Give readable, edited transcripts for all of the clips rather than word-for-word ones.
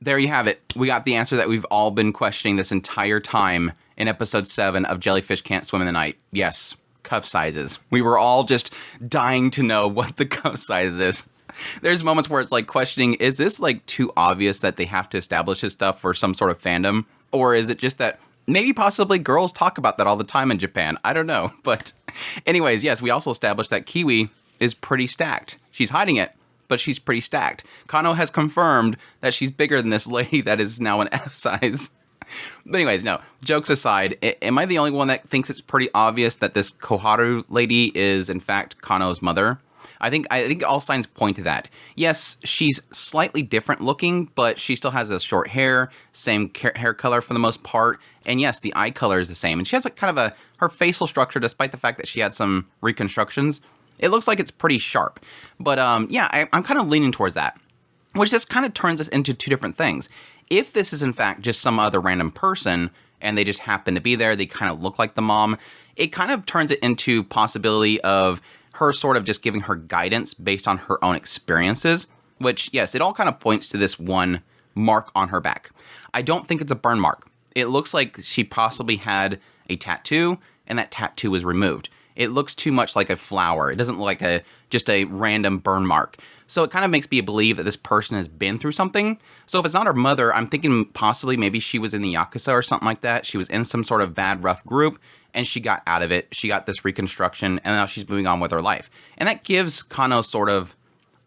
There you have it. We got the answer that we've all been questioning this entire time in episode 7 of Jellyfish Can't Swim in the Night. Yes, cup sizes. We were all just dying to know what the cup size is. There's moments where it's like questioning, is this like too obvious that they have to establish this stuff for some sort of fandom? Or is it just that maybe possibly girls talk about that all the time in Japan? I don't know. But anyways, yes, we also established that Kiwi is pretty stacked. She's hiding it, but she's pretty stacked. Kano has confirmed that she's bigger than this lady that is now an F size. But anyways, no, jokes aside, am I the only one that thinks it's pretty obvious that this Koharu lady is in fact Kano's mother? I think all signs point to that. Yes, she's slightly different looking, but she still has a short hair, same hair color for the most part. And yes, the eye color is the same. And she has a kind of her facial structure, despite the fact that she had some reconstructions, it looks like it's pretty sharp. But yeah, I'm kind of leaning towards that, which just kind of turns us into two different things. If this is in fact just some other random person and they just happen to be there, they kind of look like the mom, it kind of turns it into possibility of her sort of just giving her guidance based on her own experiences, which, yes, it all kind of points to this one mark on her back. I don't think it's a burn mark. It looks like she possibly had a tattoo, and that tattoo was removed. It looks too much like a flower. It doesn't look like just a random burn mark. So it kind of makes me believe that this person has been through something. So if it's not her mother, I'm thinking possibly maybe she was in the Yakuza or something like that. She was in some sort of bad, rough group, and she got out of it. She got this reconstruction, and now she's moving on with her life. And that gives Kano sort of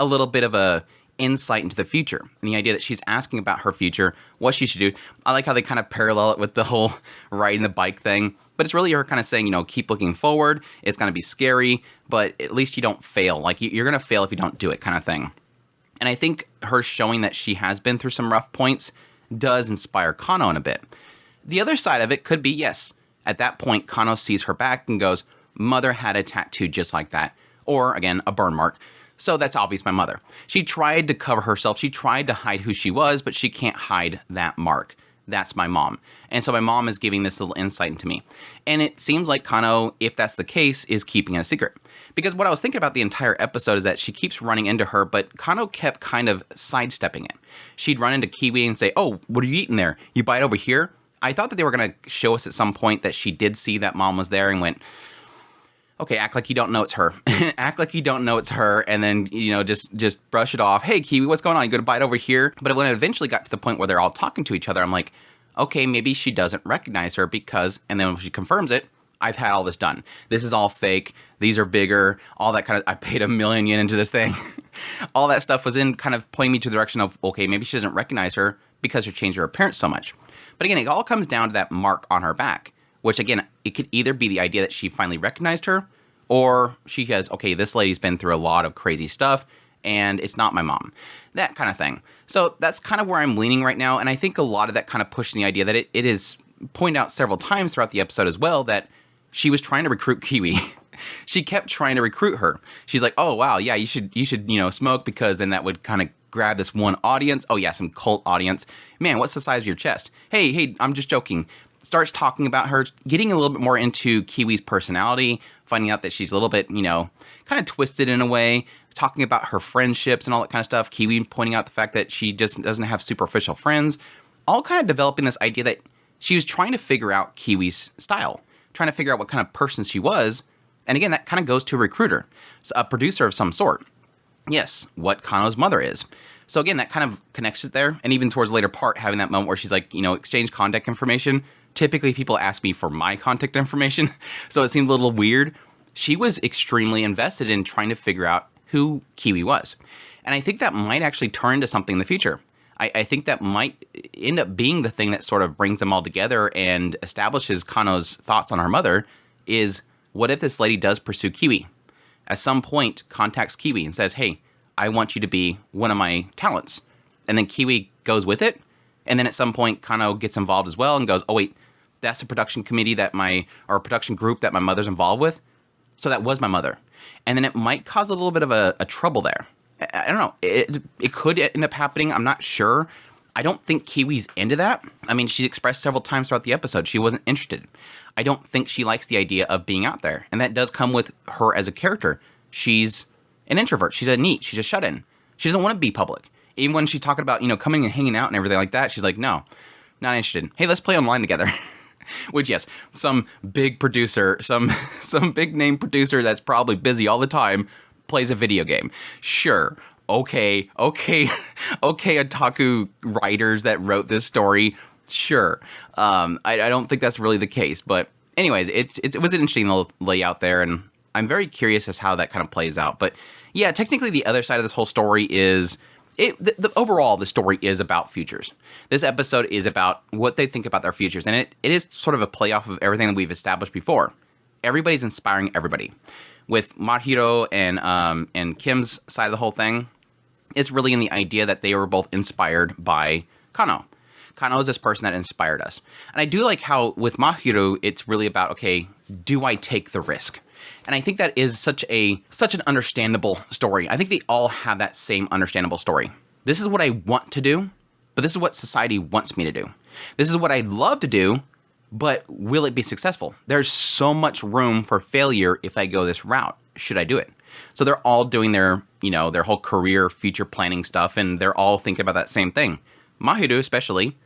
a little bit of a insight into the future. And the idea that she's asking about her future, what she should do. I like how they kind of parallel it with the whole riding the bike thing. But it's really her kind of saying, you know, keep looking forward. It's going to be scary, but at least you don't fail. Like, you're going to fail if you don't do it kind of thing. And I think her showing that she has been through some rough points does inspire Kano in a bit. The other side of it could be, yes, at that point, Kano sees her back and goes, mother had a tattoo just like that. Or, again, a burn mark. So that's obvious my mother. She tried to cover herself. She tried to hide who she was, but she can't hide that mark. That's my mom. And so my mom is giving this little insight into me. And it seems like Kano, if that's the case, is keeping it a secret. Because what I was thinking about the entire episode is that she keeps running into her, but Kano kept kind of sidestepping it. She'd run into Kiwi and say, oh, what are you eating there? You bite over here? I thought that they were going to show us at some point that she did see that mom was there and went, okay, act like you don't know it's her. Act like you don't know it's her, and then, you know, just brush it off. Hey, Kiwi, what's going on? You going to bite over here? But when it eventually got to the point where they're all talking to each other, I'm like, okay, maybe she doesn't recognize her because, and then when she confirms it, I've had all this done. This is all fake. These are bigger. All that kind of, I paid 1,000,000 yen into this thing. All that stuff was in kind of pointing me to the direction of, okay, maybe she doesn't recognize her because she changed her appearance so much. But again, it all comes down to that mark on her back, which again, it could either be the idea that she finally recognized her, or she says, okay, this lady's been through a lot of crazy stuff, and it's not my mom. That kind of thing. So that's kind of where I'm leaning right now, and I think a lot of that kind of pushes the idea that it is pointed out several times throughout the episode as well that she was trying to recruit Kiwi. She kept trying to recruit her. She's like, oh, wow, yeah, you should, smoke because then that would kind of grab this one audience. Oh, yeah, some cult audience. Man, what's the size of your chest? Hey, I'm just joking. Starts talking about her, getting a little bit more into Kiwi's personality, finding out that she's a little bit, kind of twisted in a way, talking about her friendships and all that kind of stuff. Kiwi pointing out the fact that she just doesn't have superficial friends, all kind of developing this idea that she was trying to figure out Kiwi's style, trying to figure out what kind of person she was. And again, that kind of goes to a recruiter, a producer of some sort. Yes, what Kano's mother is. So again, that kind of connects it there. And even towards the later part, having that moment where she's like, exchange contact information. Typically, people ask me for my contact information, so it seemed a little weird. She was extremely invested in trying to figure out who Kiwi was. And I think that might actually turn into something in the future. I think that might end up being the thing that sort of brings them all together and establishes Kano's thoughts on her mother is, what if this lady does pursue Kiwi? At some point, contacts Kiwi and says, hey, I want you to be one of my talents. And then Kiwi goes with it. And then at some point, Kano gets involved as well and goes, oh, wait, that's a production committee or a production group that my mother's involved with. So that was my mother. And then it might cause a little bit of a trouble there. I don't know. It could end up happening. I'm not sure. I don't think Kiwi's into that. I mean, she's expressed several times throughout the episode she wasn't interested. I don't think she likes the idea of being out there. And that does come with her as a character. She's an introvert. She's a NEET. She's a shut-in. She doesn't want to be public. Even when she's talking about, coming and hanging out and everything like that, she's like, no, not interested. Hey, let's play online together. Which, yes, some big producer, some big name producer that's probably busy all the time plays a video game. Sure. Okay, otaku writers that wrote this story. Sure. I don't think that's really the case. But anyways, it was an interesting little layout there. And I'm very curious as how that kind of plays out. But yeah, technically the other side of this whole story is... overall, the story is about futures. This episode is about what they think about their futures, and it is sort of a playoff of everything that we've established before. Everybody's inspiring everybody. With Mahiro and Kim's side of the whole thing, it's really in the idea that they were both inspired by Kano. Kano is this person that inspired us. And I do like how with Mahiro, it's really about, okay, do I take the risk? And I think that is such an understandable story. I think they all have that same understandable story. This is what I want to do, but this is what society wants me to do. This is what I'd love to do, but will it be successful? There's so much room for failure if I go this route. Should I do it? So they're all doing their whole career future planning stuff, and they're all thinking about that same thing. Mahiro especially,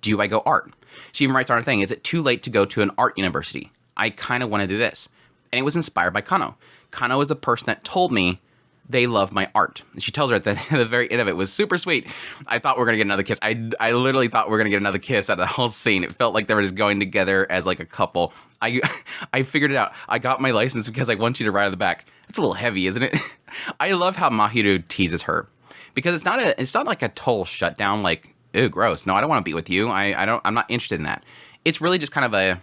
do I go art? She even writes on her thing, is it too late to go to an art university? I kind of want to do this. And it was inspired by Kano. Kano is the person that told me they love my art. And she tells her at the very end of it. It was super sweet. I thought we were going to get another kiss. I literally thought we were going to get another kiss out of the whole scene. It felt like they were just going together as like a couple. I figured it out. I got my license because I want you to ride on the back. It's a little heavy, isn't it? I love how Mahiro teases her. Because it's not like a total shutdown like, ew, gross. No, I don't want to be with you. I'm not interested in that. It's really just kind of a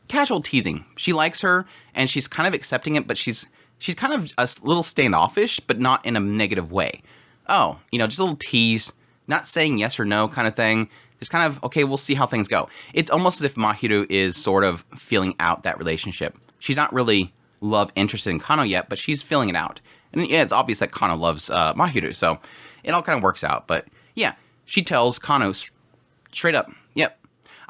casual teasing. She likes her and she's kind of accepting it, but she's kind of a little standoffish, but not in a negative way. Oh, just a little tease, not saying yes or no kind of thing. Just kind of, okay, we'll see how things go. It's almost as if Mahiro is sort of feeling out that relationship. She's not really love interested in Kano yet, but she's feeling it out. And yeah, it's obvious that Kano loves Mahiro, so it all kind of works out. But yeah, she tells Kano straight up, yep,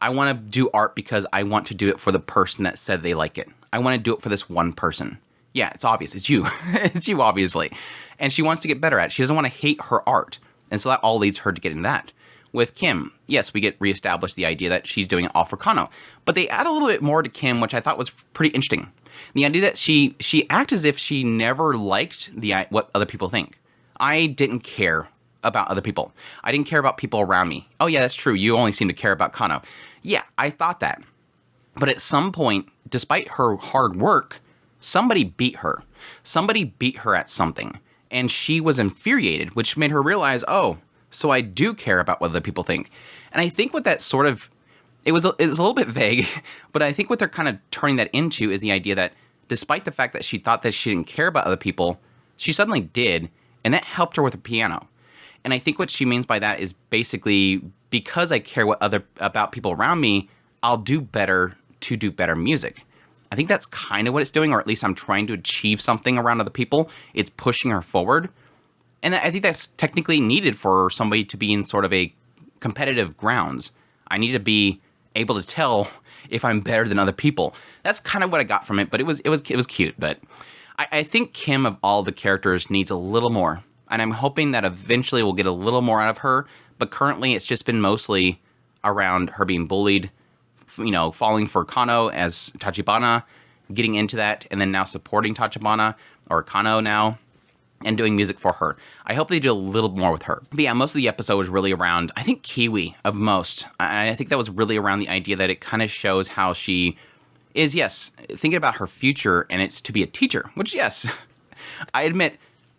I want to do art because I want to do it for the person that said they like it. I want to do it for this one person. Yeah, it's obvious. It's you. It's you, obviously. And she wants to get better at it. She doesn't want to hate her art. And so that all leads her to getting that. With Kim, yes, we get reestablished the idea that she's doing it all for Kano. But they add a little bit more to Kim, which I thought was pretty interesting. The idea that she acts as if she never liked what other people think. I didn't care about other people. I didn't care about people around me. Oh yeah, that's true. You only seem to care about Kano. Yeah, I thought that. But at some point, despite her hard work, somebody beat her. Somebody beat her at something. And she was infuriated, which made her realize, oh, so I do care about what other people think. And I think what that sort of, it was a little bit vague, but I think what they're kind of turning that into is the idea that despite the fact that she thought that she didn't care about other people, she suddenly did, and that helped her with her piano. And I think what she means by that is basically, because I care about people around me, I'll do better to do better music. I think that's kind of what it's doing, or at least I'm trying to achieve something around other people. It's pushing her forward. And I think that's technically needed for somebody to be in sort of a competitive grounds. I need to be able to tell if I'm better than other people. That's kind of what I got from it, but it was cute. But I think Kim, of all the characters, needs a little more. And I'm hoping that eventually we'll get a little more out of her. But currently it's just been mostly around her being bullied, falling for Kano as Tachibana, getting into that, and then now supporting Tachibana, or Kano now, and doing music for her. I hope they do a little more with her. But yeah, most of the episode was really around, I think, Kiwi of most. And I think that was really around the idea that it kind of shows how she is, yes, thinking about her future, and it's to be a teacher, which, yes, I admit,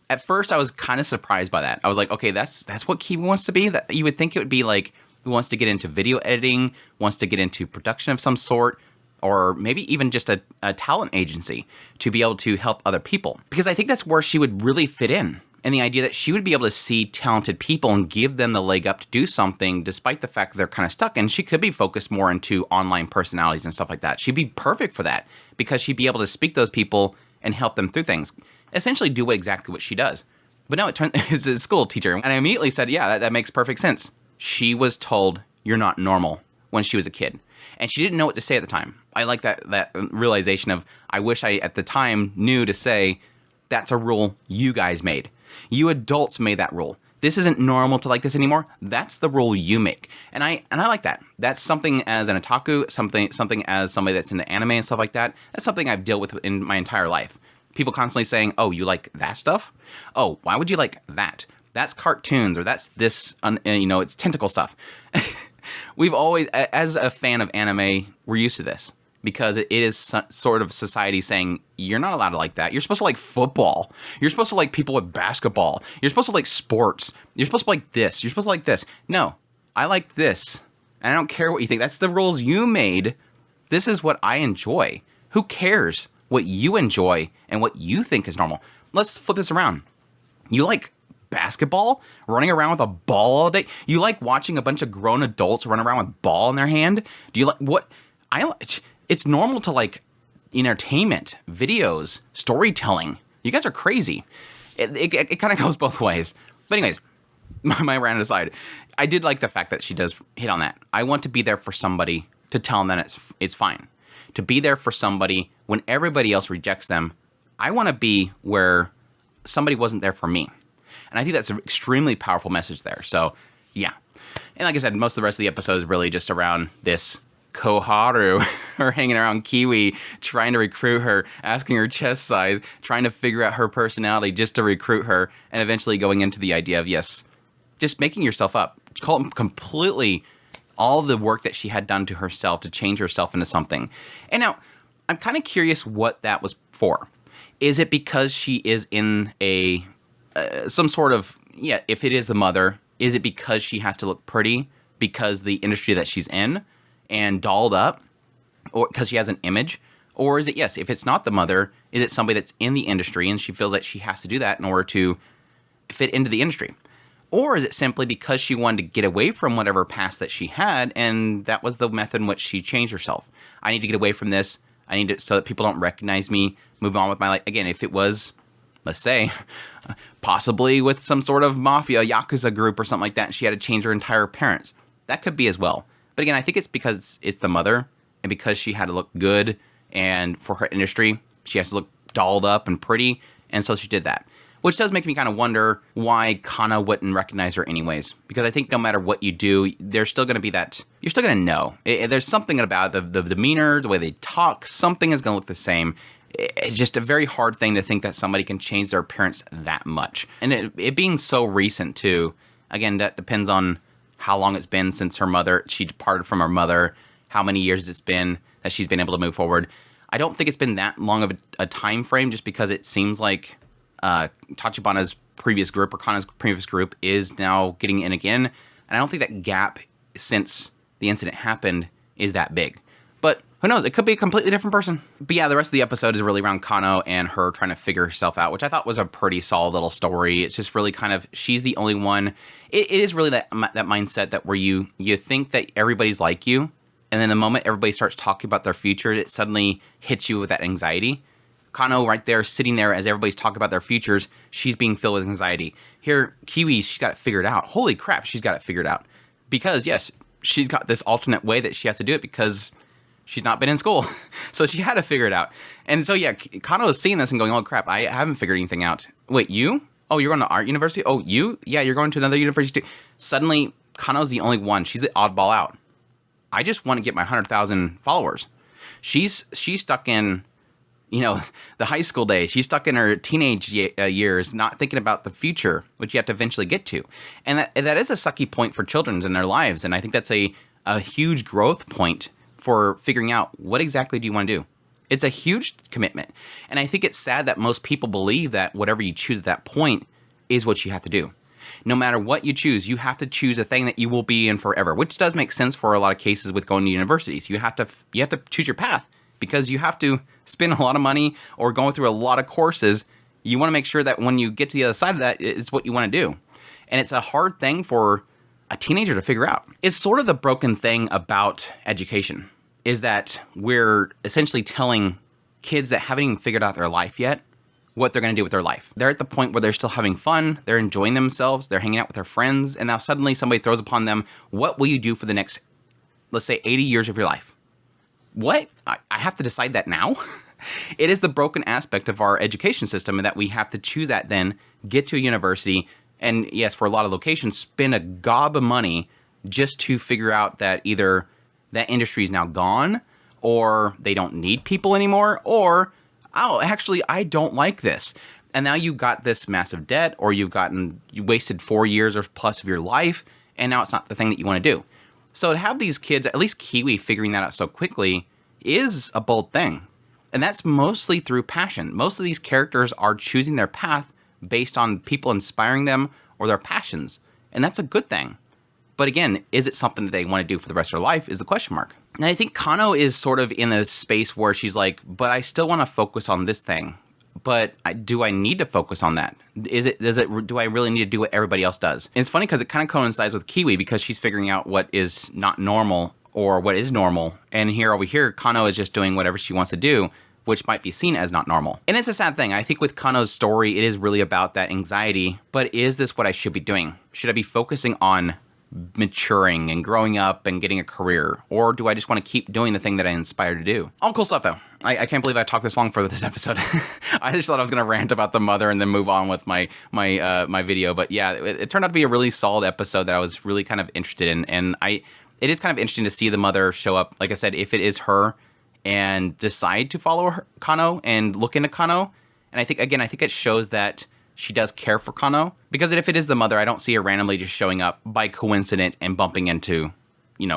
at first I was kind of surprised by that. I was like, okay, that's what Kiwi wants to be? That you would think it would be like, who wants to get into video editing, wants to get into production of some sort, or maybe even just a talent agency to be able to help other people. Because I think that's where she would really fit in. And the idea that she would be able to see talented people and give them the leg up to do something despite the fact that they're kind of stuck. And she could be focused more into online personalities and stuff like that. She'd be perfect for that because she'd be able to speak to those people and help them through things. Essentially do exactly what she does. But no, it's a school teacher. And I immediately said, yeah, that makes perfect sense. She was told, you're not normal, when she was a kid. And she didn't know what to say at the time. I like that realization of, I wish I, at the time, knew to say, that's a rule you guys made. You adults made that rule. this isn't normal to like this anymore. That's the rule you make. And I like that. That's something as an otaku, something as somebody that's into anime and stuff like that. That's something I've dealt with in my entire life. People constantly saying, oh, you like that stuff? Oh, why would you like that? That's cartoons, or that's this, it's tentacle stuff. We've always, as a fan of anime, we're used to this. Because it is sort of society saying, you're not allowed to like that. You're supposed to like football. You're supposed to like people with basketball. You're supposed to like sports. You're supposed to like this. You're supposed to like this. No, I like this. And I don't care what you think. That's the rules you made. This is what I enjoy. Who cares what you enjoy and what you think is normal? Let's flip this around. You like basketball? Running around with a ball all day? You like watching a bunch of grown adults run around with a ball in their hand? Do you like what? It's normal to like entertainment, videos, storytelling. You guys are crazy. It kind of goes both ways. But anyways, my rant aside, I did like the fact that she does hit on that. I want to be there for somebody to tell them that it's fine. To be there for somebody when everybody else rejects them. I want to be where somebody wasn't there for me. And I think that's an extremely powerful message there. So, yeah. And like I said, most of the rest of the episode is really just around this Koharu, her hanging around Kiwi, trying to recruit her, asking her chest size, trying to figure out her personality just to recruit her, and eventually going into the idea of, yes, just making yourself up. Completely all the work that she had done to herself to change herself into something. And now, I'm kind of curious what that was for. Is it because she is in a some sort of, if it is the mother, is it because she has to look pretty because the industry that she's in and dolled up, or because she has an image? Or is it, yes, if it's not the mother, is it somebody that's in the industry and she feels like she has to do that in order to fit into the industry? Or is it simply because she wanted to get away from whatever past that she had, and that was the method in which she changed herself? I need to get away from this. I need to, so that people don't recognize me, move on with my life. Again, if it was, let's say, possibly with some sort of mafia, Yakuza group or something like that, and she had to change her entire appearance, that could be as well. But again, I think it's because it's the mother, and because she had to look good, and for her industry, she has to look dolled up and pretty, and so she did that. Which does make me kind of wonder why Kano wouldn't recognize her anyways. Because I think no matter what you do, there's still going to be that, you're still going to know. There's something about the demeanor, the way they talk, something is going to look the same. It's just a very hard thing to think that somebody can change their appearance that much. And it being so recent too, again, that depends on how long it's been since she departed from her mother, how many years it's been that she's been able to move forward. I don't think it's been that long of a time frame, just because it seems like Tachibana's previous group, or Kano's previous group, is now getting in again. And I don't think that gap since the incident happened is that big. But who knows? It could be a completely different person. But yeah, the rest of the episode is really around Kano and her trying to figure herself out, which I thought was a pretty solid little story. It's just really kind of, she's the only one. It is really that mindset that where you think that everybody's like you, and then the moment everybody starts talking about their future, it suddenly hits you with that anxiety. Kano right there, sitting there as everybody's talking about their futures, she's being filled with anxiety. Here, Kiwi, she's got it figured out. Holy crap, she's got it figured out. Because, yes, she's got this alternate way that she has to do it because she's not been in school. So she had to figure it out. And so, yeah, Kano is seeing this and going, oh, crap, I haven't figured anything out. Wait, you? Oh, you're going to art university? Oh, you? Yeah, you're going to another university too. Suddenly, Kano's the only one. She's the oddball out. I just want to get my 100,000 followers. She's stuck in, the high school days. She's stuck in her teenage years, not thinking about the future, which you have to eventually get to. And that is a sucky point for children in their lives. And I think that's a huge growth point for figuring out what exactly do you want to do. It's a huge commitment. And I think it's sad that most people believe that whatever you choose at that point is what you have to do. No matter what you choose, you have to choose a thing that you will be in forever, which does make sense for a lot of cases with going to universities. You have to choose your path because you have to spend a lot of money or going through a lot of courses. You want to make sure that when you get to the other side of that, it's what you want to do. And it's a hard thing for a teenager to figure out. It's sort of the broken thing about education, is that we're essentially telling kids that haven't even figured out their life yet what they're going to do with their life. They're at the point where they're still having fun, they're enjoying themselves, they're hanging out with their friends, and now suddenly somebody throws upon them, what will you do for the next, let's say, 80 years of your life? What? I have to decide that now? It is the broken aspect of our education system, and that we have to choose that then, get to a university, And yes, for a lot of locations, spend a gob of money just to figure out that either that industry is now gone, or they don't need people anymore, or, oh, actually, I don't like this. And now you've got this massive debt, or you wasted 4 years or plus of your life, and now it's not the thing that you want to do. So to have these kids, at least Kiwi, figuring that out so quickly is a bold thing. And that's mostly through passion. Most of these characters are choosing their path based on people inspiring them or their passions. And that's a good thing. But again, is it something that they want to do for the rest of their life is the question mark. And I think Kano is sort of in a space where she's like, but I still want to focus on this thing. But do I need to focus on that? Do I really need to do what everybody else does? And it's funny because it kind of coincides with Kiwi because she's figuring out what is not normal or what is normal. And here over here, Kano is just doing whatever she wants to do, which might be seen as not normal. And it's a sad thing. I think with Kano's story, it is really about that anxiety. But is this what I should be doing? Should I be focusing on maturing and growing up and getting a career? Or do I just want to keep doing the thing that I'm inspired to do? All cool stuff, though. I can't believe I talked this long for this episode. I just thought I was going to rant about the mother and then move on with my video. But yeah, it turned out to be a really solid episode that I was really kind of interested in. And it is kind of interesting to see the mother show up, like I said, if it is her, and decide to follow Kano and look into Kano. And I think it shows that she does care for Kano, because if it is the mother, I don't see her randomly just showing up by coincidence and bumping into,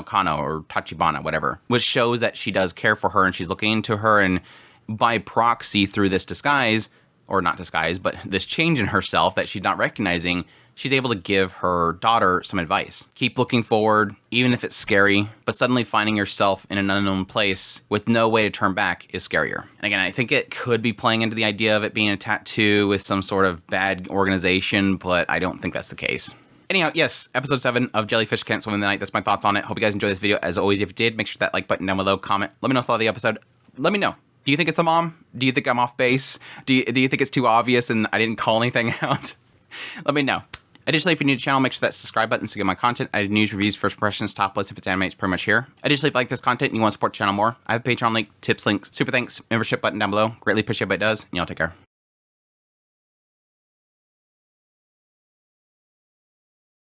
Kano or Tachibana, whatever, which shows that she does care for her and she's looking into her, and by proxy through this disguise, or not disguise, but this change in herself that she's not recognizing, she's able to give her daughter some advice. Keep looking forward, even if it's scary, but suddenly finding yourself in an unknown place with no way to turn back is scarier. And again, I think it could be playing into the idea of it being a tattoo with some sort of bad organization, but I don't think that's the case. Anyhow, yes, episode 7 of Jellyfish Can't Swim in the Night. That's my thoughts on it. Hope you guys enjoyed this video. As always, if you did, make sure that like button down below, comment. Let me know thought of the episode. Let me know. Do you think it's a mom? Do you think I'm off base? Do you think it's too obvious and I didn't call anything out? Let me know. Additionally, if you're new to the channel, make sure that subscribe button so you get my content. I do news, reviews, first impressions, top lists. If it's anime, it's pretty much here. Additionally, if you like this content and you want to support the channel more, I have a Patreon link, tips link, super thanks, membership button down below. Greatly appreciate what it does, and y'all take care.